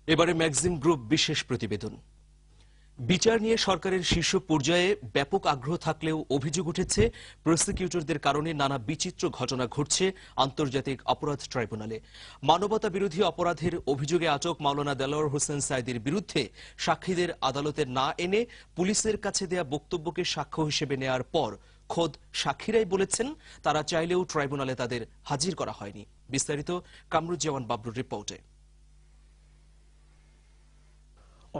এবারে maxim group বিশেষ প্রতিবেদন। বিচার নিয়ে সরকারের শীর্ষ পর্যায়ে ব্যাপক আগ্রহ থাকলেও অভিযোগ উঠেছে প্রসিকিউটরদের কারণে নানা বিচিত্র ঘটনা ঘটছে আন্তর্জাতিক অপরাধ ট্রাইব্যুনালে। মানবতা বিরোধী অপরাধের অভিযোগে আটক মাওলানা দেলোয়ার হোসেন সাঈদীর বিরুদ্ধে সাক্ষীদের আদালতে না এনে পুলিশের কাছে দেয়া বক্তব্যকে সাক্ষ্য হিসেবে নেয়ার পর খোদ সাক্ষীরাই বলেছেন তারা চাইলেও ট্রাইব্যুনালে তাদের হাজির করা হয়নি। বিস্তারিত কামরুজ্জামান বাবলুর রিপোর্টে।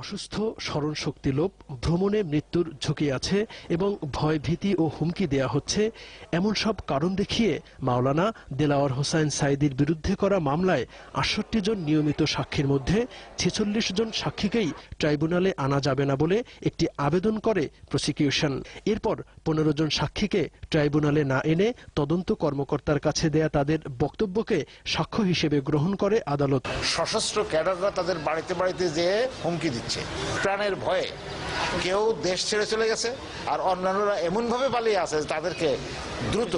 অসুস্থ, স্মরণশক্তি লোপ, ভ্রমণে মৃত্যুর ঝুঁকি আছে এবং ভয় ভীতি ও হুমকি দেয়া হচ্ছে এমন সব কারণ দেখিয়ে মাওলানা দেলোয়ার হোসেন সাঈদীর বিরুদ্ধে করা মামলায় ৬৮ জন নিয়মিত সাক্ষীর মধ্যে ৪৬ জন সাক্ষীকেই ট্রাইব্যুনালে আনা যাবে না বলে একটি আবেদন করে প্রসিকিউশন। এরপর ১৫ জন সাক্ষীকে ট্রাইব্যুনালে না এনে তদন্ত কর্মকর্তার কাছে দেয়া তাদের বক্তব্যকে সাক্ষ্য হিসেবে গ্রহণ করে আদালত। সশস্ত্র ক্যাডাররা তাদের বাড়িতে বাড়িতে যেয়ে হুমকি দিচ্ছে, প্রাণের ভয়ে কেউ দেশ ছেড়ে চলে গেছে, আর অন্যান্যরা এমনভাবে পালিয়ে আছে তাদেরকে দ্রুত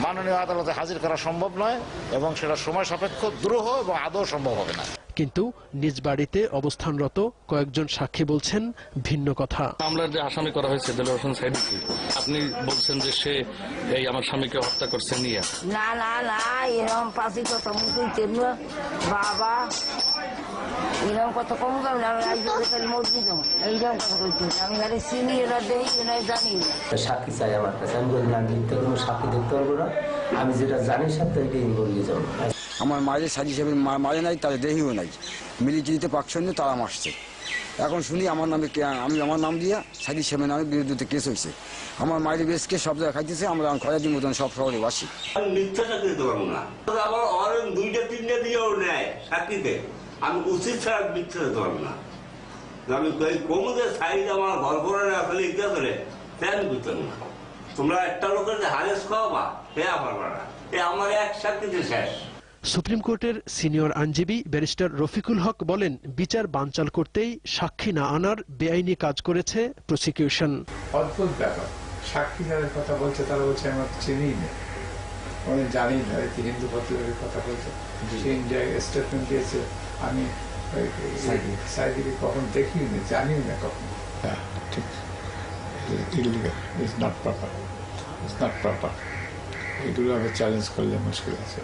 মাননীয় আদালতে হাজির করা সম্ভব নয় এবং সেটা সময় সাপেক্ষ, দুরূহ এবং আদৌ সম্ভব হবে না। কিন্তু নিজ বাড়িতে অবস্থানরত কয়েকজন সাক্ষী বলছেন ভিন্ন কথা। মামলার যে আসামি করা হয়েছে দেলোয়ার হোসেন সাঈদীকে, আপনি বলছেন যে সে এই আমার স্বামীকে হত্যা করছে নিয়ে। না না না, এরকম পাশে কথা বলতে বাবা, এরকম কথা কম কম না, আমি মসজিদ এইরকম কথা বলছি, আমি খালি চিনি, এরা দেই, এরা জানি। সাক্ষী চাই আমার কাছে, আমি বলি না, মিথ্যা কোনো সাক্ষী দেখতে পারবো না, আমি যেটা জানি সাথে এটাই বলিয়ে যাবো। আমার মায়ের সাজি হিসেবে মারে নাই, তাদের দেহিও নাই, মিলিটারিতে পাকশন্য তারা মারছে। এখন শুনি আমার নামে, আমি আমার নাম দিয়া সাজি সেমের নামে বিরুদ্ধে কেস হয়েছে। আমার মায়ের বেশকে সব জায়গায় খাইতেছে, আমরা খয়াদির মতন সব শহরে বাসি। আমি মিথ্যা সাক্ষী দিতে পারবো না, আমার দুইটা তিনটা দিয়েও নেয় সাক্ষীতে, আমি উচিত ছাড়া মিথ্যা দিতে পারবো না। আমি কমুদের সাইড আমার ঘর করে আসলে ইতিহাস করে আমি বুঝতাম না। তোমরা একটা লোকের যে হারেস খাওয়াবা হে পারবা না, এ আমার এক সাক্ষীতে শেষ। সুপ্রিম কোর্টের সিনিয়র আইনজীবী ব্যারিস্টার রফিকুল হক বলেন, বিচার বানচাল করতেই সাক্ষী না আনার বেআইনি কাজ করেছে প্রসিকিউশন। অদ্ভুত ব্যাপার, সাক্ষী যাদের কথা বলছে তারা বলছে আমার চিনি না, আমি জানি না, হিন্দু পত্রিকার কথা বলছে, সে ইন্ডিয়ায় স্টেটমেন্ট দিয়েছে, আমি সাঈদীকে কখন দেখিনি, জানি না কখন। ঠিক, ইটস নট প্রপার, এগুলো আমি চ্যালেঞ্জ করলে মুশকিল আছে।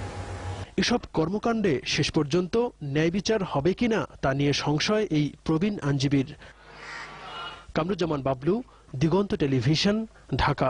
এসব কর্মকাণ্ডে শেষ পর্যন্ত ন্যায় বিচার হবে কিনা তা নিয়ে সংশয় এই প্রবীণ আইনজীবীর। কামরুজ্জামান বাবলু, দিগন্ত টেলিভিশন, ঢাকা।